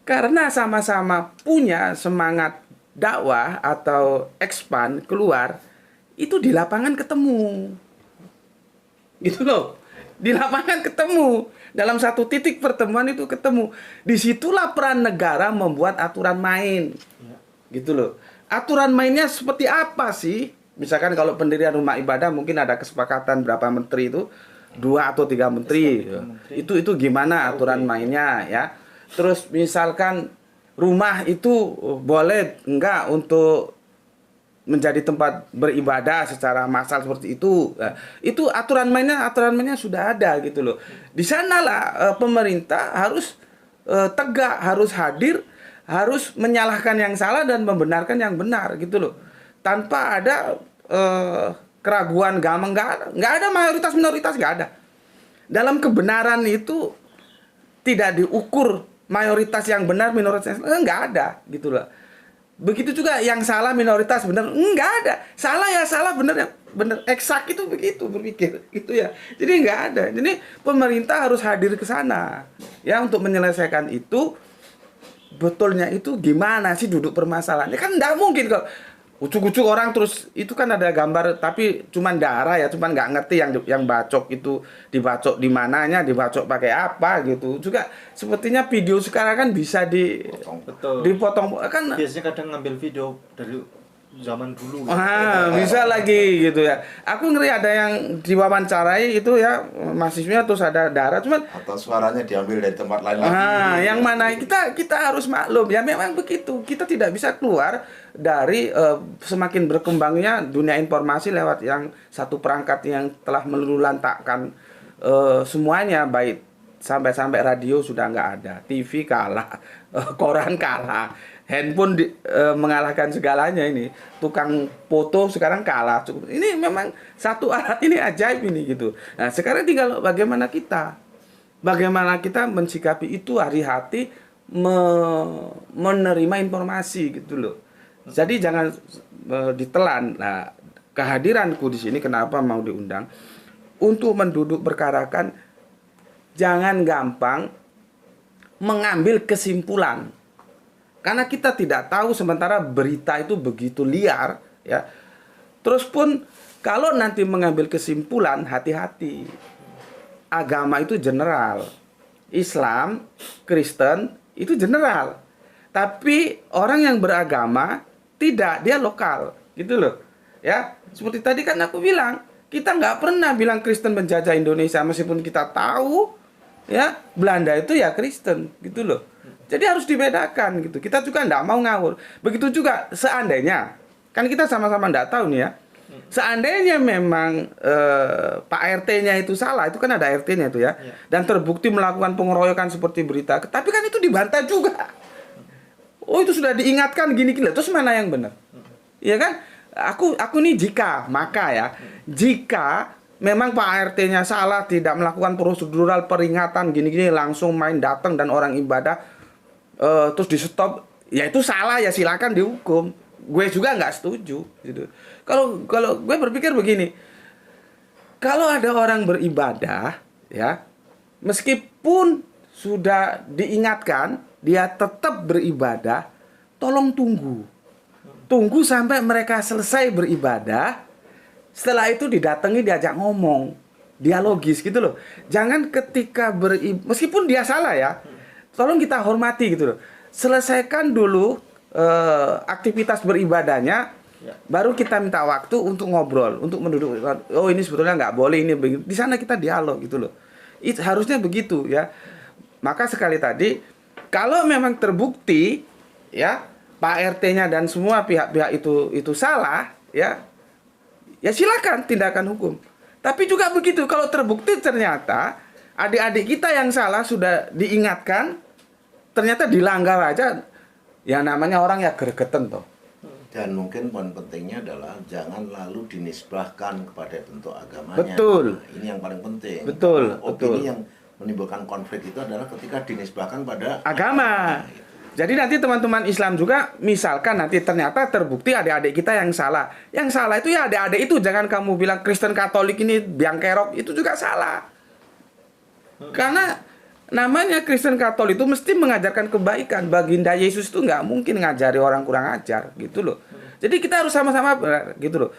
Speaker 2: karena sama-sama punya semangat dakwah atau expand keluar, itu di lapangan ketemu gitu loh. Di lapangan ketemu, dalam satu titik pertemuan itu ketemu. Disitulah peran negara membuat aturan main gitu loh. Aturan mainnya seperti apa sih? Misalkan kalau pendirian rumah ibadah mungkin ada kesepakatan berapa menteri itu, 2 atau 3 menteri. Itu gimana aturan mainnya ya. Terus misalkan rumah itu boleh enggak untuk menjadi tempat beribadah secara massal seperti itu. Itu aturan mainnya sudah ada gitu loh. Di sanalah pemerintah harus tegak, harus hadir, harus menyalahkan yang salah dan membenarkan yang benar gitu loh. Tanpa ada keraguan gamang, nggak ada mayoritas minoritas, nggak ada. Dalam kebenaran itu tidak diukur mayoritas yang benar, minoritas yang nggak ada gitu loh. Begitu juga yang salah minoritas benar, nggak ada. Salah ya salah, benar ya benar, eksak itu begitu berpikir gitu ya. Jadi nggak ada. Jadi pemerintah harus hadir ke sana ya untuk menyelesaikan itu. Betulnya itu gimana sih duduk permasalahannya? Kan nggak mungkin kalau ucuk-ucuk orang terus itu kan ada gambar tapi cuman darah ya, cuman nggak ngerti yang bacok itu dibacok di mananya, dibacok pakai apa gitu. Juga sepertinya video sekarang kan bisa dipotong kan.
Speaker 1: Biasanya kadang ngambil video dari zaman dulu.
Speaker 2: Bisa lagi gitu ya. Aku ngeri ada yang diwawancarai itu ya mahasiswanya terus ada darah cuman
Speaker 3: atau suaranya diambil dari tempat lain lagi.
Speaker 2: Yang mana kita harus maklum ya, memang begitu. Kita tidak bisa keluar dari semakin berkembangnya dunia informasi lewat yang satu perangkat yang telah melulantakkan semuanya, baik sampai radio sudah nggak ada, TV kalah, koran kalah, handphone mengalahkan segalanya ini, tukang foto sekarang kalah. Ini memang satu alat ini ajaib ini gitu. Nah sekarang tinggal bagaimana kita mensikapi itu, hati-hati menerima informasi gitu loh. Jadi jangan ditelan. Nah kehadiranku di sini kenapa mau diundang untuk menduduk perkarakan, jangan gampang mengambil kesimpulan. Karena kita tidak tahu, sementara berita itu begitu liar ya. Terus pun kalau nanti mengambil kesimpulan, hati-hati. Agama itu general. Islam, Kristen itu general. Tapi orang yang beragama tidak, dia lokal gitu loh. Ya, seperti tadi kan aku bilang, kita nggak pernah bilang Kristen menjajah Indonesia, meskipun kita tahu ya Belanda itu ya Kristen gitu loh. Jadi harus dibedakan gitu. Kita juga nggak mau ngawur. Begitu juga seandainya, kan kita sama-sama nggak tahu nih ya. Seandainya memang Pak RT-nya itu salah, itu kan ada RT-nya itu ya, dan terbukti melakukan pengeroyokan seperti berita, tapi kan itu dibantah juga. Oh itu sudah diingatkan gini-gini, terus mana yang benar? Iya kan? Aku nih jika memang Pak RT-nya salah, tidak melakukan prosedural peringatan gini-gini, langsung main datang dan orang ibadah terus di stop, ya itu salah, ya silakan dihukum. Gue juga nggak setuju gitu. Kalau gue berpikir begini, kalau ada orang beribadah ya meskipun sudah diingatkan, dia tetap beribadah, tolong tunggu. Tunggu sampai mereka selesai beribadah. Setelah itu didatangi, diajak ngomong, dialogis gitu loh. Jangan ketika meskipun dia salah ya, tolong kita hormati gitu loh. Selesaikan dulu aktivitas beribadahnya, baru kita minta waktu untuk ngobrol, untuk menduduk. Oh ini sebetulnya nggak boleh, ini begini. Di sana kita dialog gitu loh. Harusnya begitu ya. Maka sekali tadi, kalau memang terbukti ya Pak RT-nya dan semua pihak-pihak itu salah ya silakan tindakan hukum. Tapi juga begitu, kalau terbukti ternyata adik-adik kita yang salah sudah diingatkan, ternyata dilanggar aja, ya namanya orang ya gregeten toh.
Speaker 3: Dan mungkin poin pentingnya adalah jangan lalu dinisbahkan kepada bentuk agamanya.
Speaker 2: Betul.
Speaker 3: Nah, ini yang paling penting.
Speaker 2: Betul,
Speaker 3: Opini
Speaker 2: betul.
Speaker 3: yang menimbulkan konflik itu adalah ketika dinisbahkan pada
Speaker 2: Agama. Jadi nanti teman-teman Islam juga, misalkan nanti ternyata terbukti adik-adik kita yang salah. Yang salah itu ya adik-adik itu, jangan kamu bilang Kristen Katolik ini biang kerok, itu juga salah. Karena namanya Kristen Katolik itu mesti mengajarkan kebaikan. Baginda Yesus itu nggak mungkin ngajari orang kurang ajar gitu loh. Jadi kita harus sama-sama gitu loh.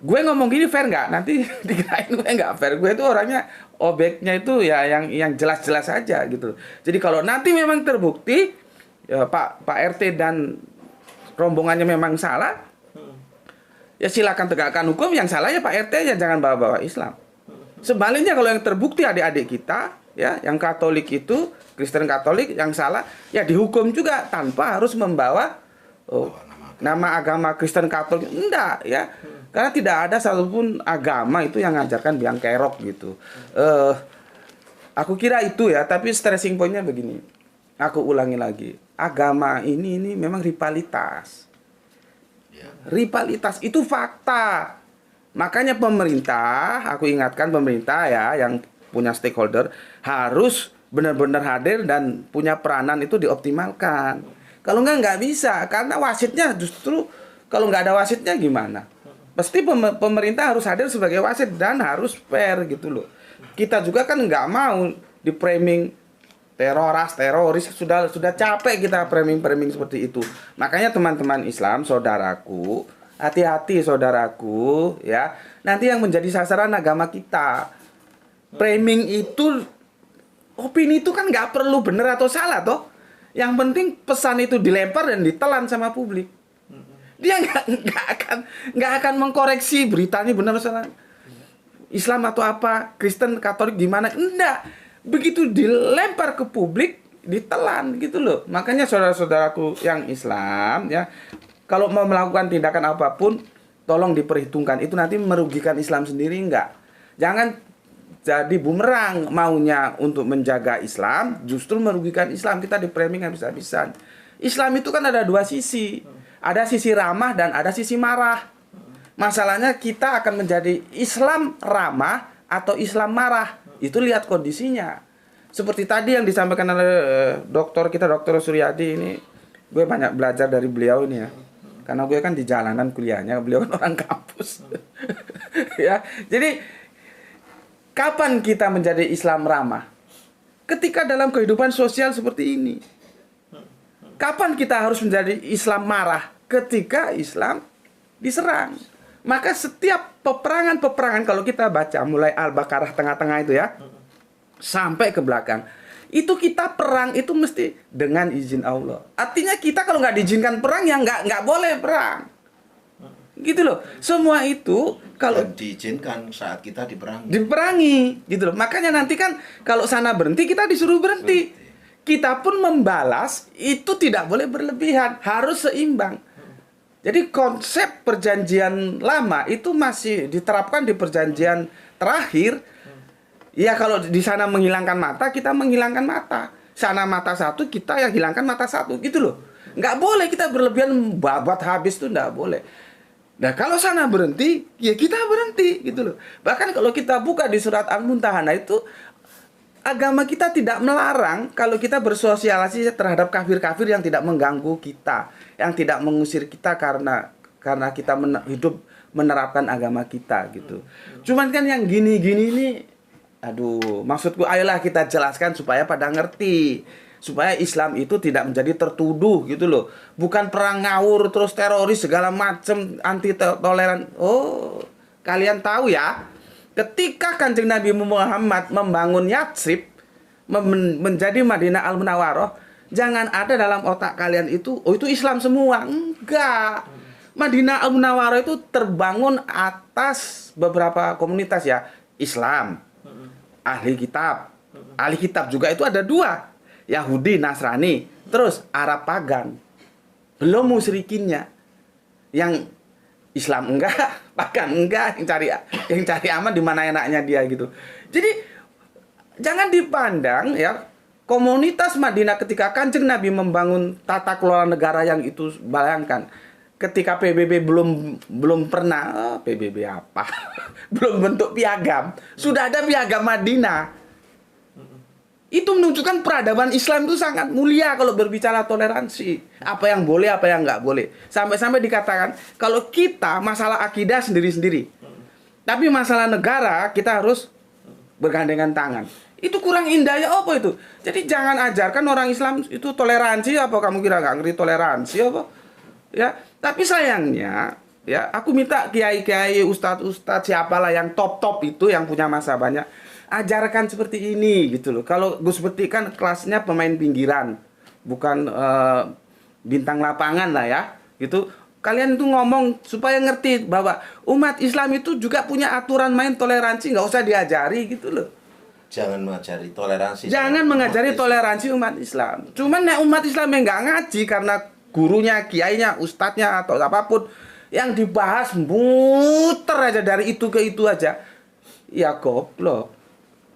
Speaker 2: Gue ngomong gini fair nggak? Nanti dikirain gue nggak fair. Gue itu orangnya, objeknya itu ya yang jelas-jelas aja gitu. Jadi kalau nanti memang terbukti ya, Pak RT dan rombongannya memang salah, ya silakan tegakkan hukum. Yang salah ya Pak RT, ya jangan bawa-bawa Islam. Sebaliknya kalau yang terbukti adik-adik kita ya yang Katolik itu, Kristen Katolik yang salah, ya dihukum juga tanpa harus membawa nama agama Kristen Katolik. Enggak ya. Karena tidak ada satupun agama itu yang ngajarkan biang kerok gitu. Aku kira itu ya, tapi stressing pointnya begini. Aku ulangi lagi. Agama ini memang rivalitas. Rivalitas itu fakta. Makanya pemerintah, aku ingatkan pemerintah ya yang punya stakeholder harus benar-benar hadir dan punya peranan itu dioptimalkan. Kalau nggak bisa, karena wasitnya justru kalau nggak ada wasitnya gimana? Pasti pemerintah harus hadir sebagai wasit dan harus fair gitu loh. Kita juga kan nggak mau di framing teroris, sudah capek kita framing seperti itu. Makanya teman-teman Islam, saudaraku, hati-hati saudaraku ya. Nanti yang menjadi sasaran agama kita. Framing itu, opini itu kan nggak perlu benar atau salah toh. Yang penting pesan itu dilempar dan ditelan sama publik. Dia nggak akan mengkoreksi beritanya benar atau salah. Islam atau apa, Kristen, Katolik gimana? Enggak. Begitu dilempar ke publik, ditelan gitu loh. Makanya saudara-saudaraku yang Islam ya, kalau mau melakukan tindakan apapun, tolong diperhitungkan. Itu nanti merugikan Islam sendiri enggak. Jangan jadi bumerang maunya untuk menjaga Islam, justru merugikan Islam. Kita di framing habis-habisan. Islam itu kan ada dua sisi. Ada sisi ramah dan ada sisi marah. Masalahnya kita akan menjadi Islam ramah atau Islam marah. Itu lihat kondisinya. Seperti tadi yang disampaikan oleh Dr. Suryadi ini. Gue banyak belajar dari beliau ini ya. Karena gue kan di jalanan kuliahnya, beliau kan orang kampus. Ya, jadi kapan kita menjadi Islam ramah? Ketika dalam kehidupan sosial seperti ini. Kapan kita harus menjadi Islam marah? Ketika Islam diserang. Maka setiap peperangan kalau kita baca mulai Al-Baqarah tengah-tengah itu ya, sampai ke belakang, itu kita perang itu mesti dengan izin Allah. Artinya kita kalau nggak diizinkan perang ya nggak boleh perang. Gitu loh. Semua itu kalau
Speaker 3: diizinkan saat kita
Speaker 2: diperangi gitu loh. Makanya nanti kan kalau sana berhenti, kita disuruh berhenti. Kita pun membalas itu tidak boleh berlebihan, harus seimbang. Jadi konsep perjanjian lama itu masih diterapkan di perjanjian terakhir. Ya kalau di sana menghilangkan mata, kita menghilangkan mata. Sana mata satu, kita yang hilangkan mata satu, gitu loh. Nggak boleh kita berlebihan babat habis, itu nggak boleh. Nah kalau sana berhenti, ya kita berhenti gitu loh. Bahkan kalau kita buka di surat Al-Mumtahanah itu, agama kita tidak melarang kalau kita bersosialisasi terhadap kafir-kafir yang tidak mengganggu kita, yang tidak mengusir kita karena kita hidup menerapkan agama kita gitu. Cuman kan yang gini-gini ini Aduh, maksudku ayolah kita jelaskan supaya pada ngerti. Supaya Islam itu tidak menjadi tertuduh gitu loh. Bukan perang ngawur terus teroris segala macam, anti toleran. Oh, kalian tahu ya, ketika Kanjeng Nabi Muhammad membangun Yatsrib menjadi Madinah Al-Munawwaroh, jangan ada dalam otak kalian itu, oh itu Islam semua. Enggak. Madinah Al-Munawwaroh itu terbangun atas beberapa komunitas ya. Islam, ahli kitab juga itu ada dua, Yahudi, Nasrani, terus Arab pagan, belum musyrikinnya, yang Islam enggak, pagan enggak, yang cari aman di mana enaknya dia gitu. Jadi jangan dipandang ya komunitas Madinah ketika Kanjeng Nabi membangun tata kelola negara yang itu, bayangkan ketika PBB belum pernah PBB apa belum bentuk piagam, sudah ada piagam Madinah. Itu menunjukkan peradaban Islam itu sangat mulia kalau berbicara toleransi. Apa yang boleh, apa yang nggak boleh. Sampai-sampai dikatakan kalau kita masalah akidah sendiri-sendiri, tapi masalah negara kita harus bergandengan tangan. Itu kurang indah ya apa itu? Jadi jangan ajarkan orang Islam itu toleransi apa, kamu kira nggak ngerti toleransi apa? Ya, tapi sayangnya ya aku minta kiai-kiai, ustadz-ustadz siapalah yang top-top itu yang punya masa banyak, ajarkan seperti ini gitu loh. Kalau Gus Beti kan kelasnya pemain pinggiran, bukan bintang lapangan lah ya gitu. Kalian tuh ngomong supaya ngerti bahwa umat Islam itu juga punya aturan main toleransi, nggak usah diajari gitu loh.
Speaker 3: Jangan mengajari toleransi.
Speaker 2: Jangan mengajari toleransi umat Islam. Cuman nek umat Islam yang nggak ngaji karena gurunya, kiainya, ustadznya atau apapun yang dibahas muter aja dari itu ke itu aja, ya goblok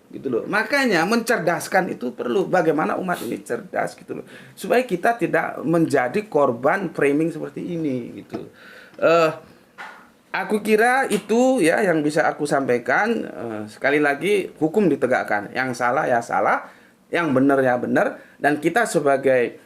Speaker 2: gitu loh. Makanya mencerdaskan itu perlu. Bagaimana umat ini cerdas gitu loh, supaya kita tidak menjadi korban framing seperti ini gitu. Aku kira itu ya yang bisa aku sampaikan. Sekali lagi, hukum ditegakkan, yang salah ya salah, yang benar ya benar, dan kita sebagai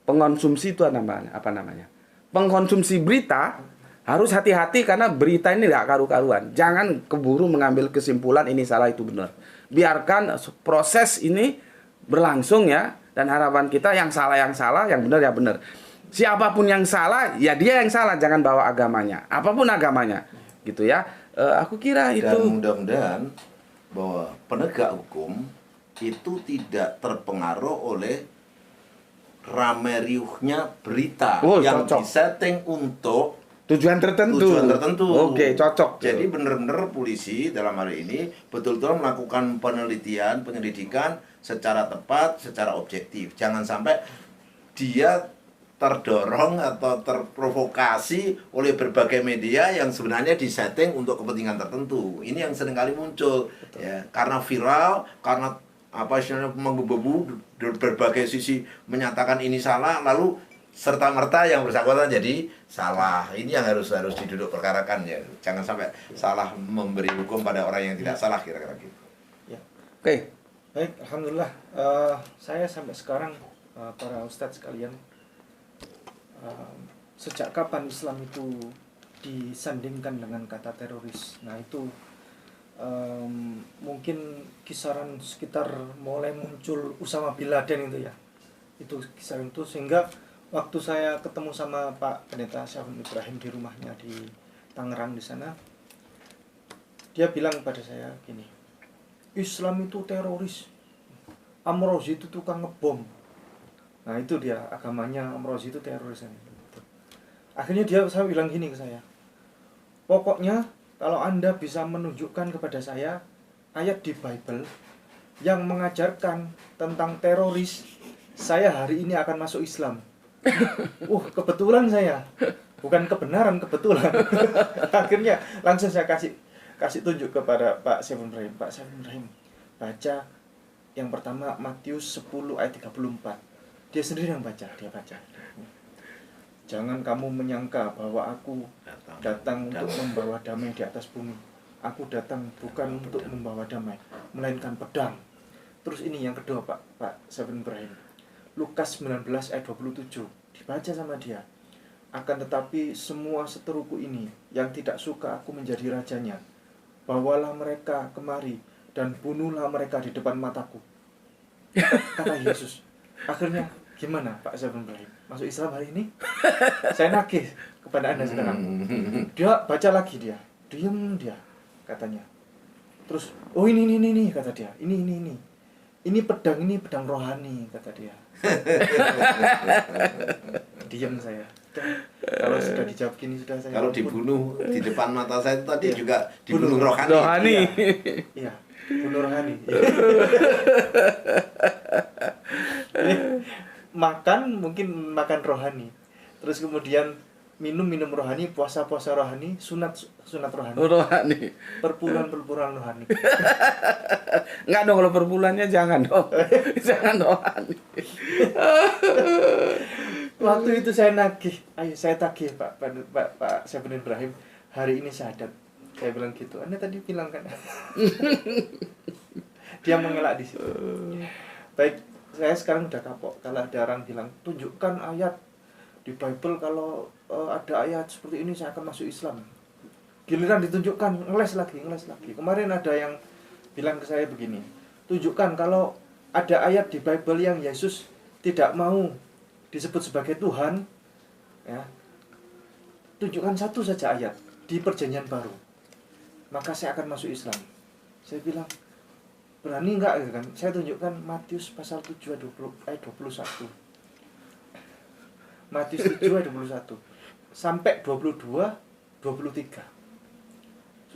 Speaker 2: pengkonsumsi itu apa namanya? Pengkonsumsi berita harus hati-hati karena berita ini nggak karu-karuan. Jangan keburu mengambil kesimpulan ini salah itu benar. Biarkan proses ini berlangsung ya, dan harapan kita yang salah, yang benar ya benar. Siapapun yang salah ya dia yang salah, jangan bawa agamanya, apapun agamanya gitu ya. Aku kira itu.
Speaker 3: Dan mudah-mudahan bahwa penegak hukum itu tidak terpengaruh oleh rame riuhnya berita yang
Speaker 2: cocok.
Speaker 3: disetting untuk
Speaker 2: Tujuan tertentu. Oke, cocok.
Speaker 3: Jadi benar-benar polisi dalam hari ini betul-betul melakukan penelitian, penyelidikan secara tepat, secara objektif. Jangan sampai dia terdorong atau terprovokasi oleh berbagai media yang sebenarnya disetting untuk kepentingan tertentu. Ini yang seringkali muncul. Ya, karena viral, karena apa istilahnya menggebu-gebu berbagai sisi menyatakan ini salah, lalu serta-merta yang bersangkutan jadi salah. Ini yang harus diduduk perkarakan ya. Jangan sampai salah memberi hukum pada orang yang tidak salah, kira-kira gitu.
Speaker 1: Ya.
Speaker 2: Oke.
Speaker 1: Baik, alhamdulillah. Saya sampai sekarang para ustadz sekalian, sejak kapan Islam itu disandingkan dengan kata teroris? Nah itu mungkin kisaran sekitar mulai muncul Usama bin Laden itu ya. Itu kisaran itu, sehingga waktu saya ketemu sama Pak Pendeta Syafun Ibrahim di rumahnya di Tangerang di sana, dia bilang pada saya gini, Islam itu teroris, Amrozi itu tukang ngebom. Nah itu dia agamanya, Amrozi itu teroris. Akhirnya saya bilang gini ke saya, pokoknya kalau Anda bisa menunjukkan kepada saya ayat di Bible yang mengajarkan tentang teroris, saya hari ini akan masuk Islam. Kebetulan saya, bukan kebenaran, kebetulan. Akhirnya langsung saya kasih tunjuk kepada Pak Syafun Ibrahim. Pak Syafun Ibrahim, baca yang pertama Matius 10 ayat 34. Dia sendiri yang baca, dia baca. Jangan kamu menyangka bahwa aku datang untuk membawa damai di atas bumi. Aku datang bukan untuk membawa damai, melainkan pedang. Terus ini yang kedua Pak Syafun Ibrahim, Lukas 19 ayat 27, dibaca sama dia. Akan tetapi semua seteruku ini yang tidak suka aku menjadi rajanya, bawalah mereka kemari dan bunuhlah mereka di depan mataku. Kata Yesus. Akhirnya gimana Pak Zebul Ibrahim? Masuk Islam hari ini? Saya nagih kepada Anda sekarang. Dia baca lagi dia. Diam dia katanya. Terus, oh ini kata dia. Ini. Ini pedang rohani kata dia. Diam saya. Kalau sudah dijawab gini sudah saya.
Speaker 3: Kalau
Speaker 1: ampun.
Speaker 3: dibunuh di depan mata saya itu tadi
Speaker 1: Iya.
Speaker 3: juga dibunuh
Speaker 1: Bunuh.
Speaker 3: rohani.
Speaker 2: Rohani.
Speaker 1: Iya, bunuh rohani. Makan mungkin makan rohani. Terus kemudian minum rohani, puasa rohani, sunat rohani.
Speaker 2: Rohani.
Speaker 1: Perpuluhan rohani.
Speaker 2: Enggak dong, kalau per bulannya jangan dong. Jangan rohani.
Speaker 1: Waktu itu saya nagih, ayo saya tagih Pak Zebul Ibrahim, hari ini syahadat. Saya bilang gitu. Anda tadi bilang kan. Dia mengelak di situ. Baik, saya sekarang udah kapok. Kalau ada orang bilang, tunjukkan ayat di Bible kalau ada ayat seperti ini saya akan masuk Islam. Giliran ditunjukkan, ngeles lagi. Kemarin ada yang bilang ke saya begini, tunjukkan kalau ada ayat di Bible yang Yesus tidak mau disebut sebagai Tuhan, ya, tunjukkan satu saja ayat di Perjanjian Baru, maka saya akan masuk Islam. Saya bilang, berani enggak gitu kan? Saya tunjukkan Matius pasal 7 ayat 21. Matius 7 ayat 21 sampai 22, 23.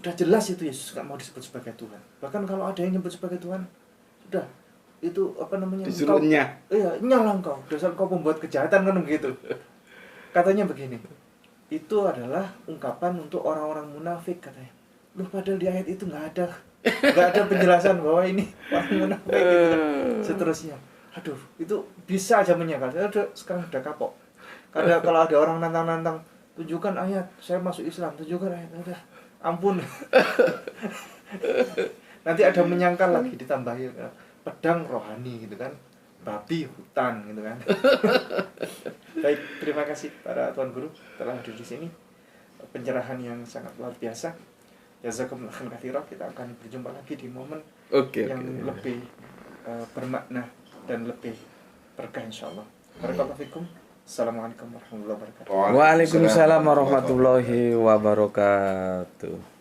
Speaker 1: Sudah jelas itu Yesus enggak mau disebut sebagai Tuhan. Bahkan kalau ada yang nyebut sebagai Tuhan, sudah itu apa namanya?
Speaker 2: Disuruh nyah.
Speaker 1: Iya, nyala engkau. Dasar kau pembuat kejahatan kan begitu. Katanya begini. Itu adalah ungkapan untuk orang-orang munafik katanya. Loh, padahal di ayat itu enggak ada penjelasan bahwa ini orang munafik gitu kan. Seterusnya. Aduh, itu bisa aja menyangkal. Saya sekarang udah kapok. Karena kalau ada orang nantang-nantang, tunjukkan ayat, saya masuk Islam, tunjukkan ayat. Udah, ampun. Nanti ada menyangkal lagi ditambahin pedang rohani gitu kan, babi hutan gitu kan. Baik, terima kasih para tuan guru telah hadir di sini. Pencerahan yang sangat luar biasa. Jazakumullah khairan. Kita akan berjumpa lagi di momen yang lebih bermakna dan lebih berkah insyaallah. Barakallahu fikum. Assalamualaikum warahmatullahi wabarakatuh.
Speaker 2: Waalaikumsalam warahmatullahi wabarakatuh.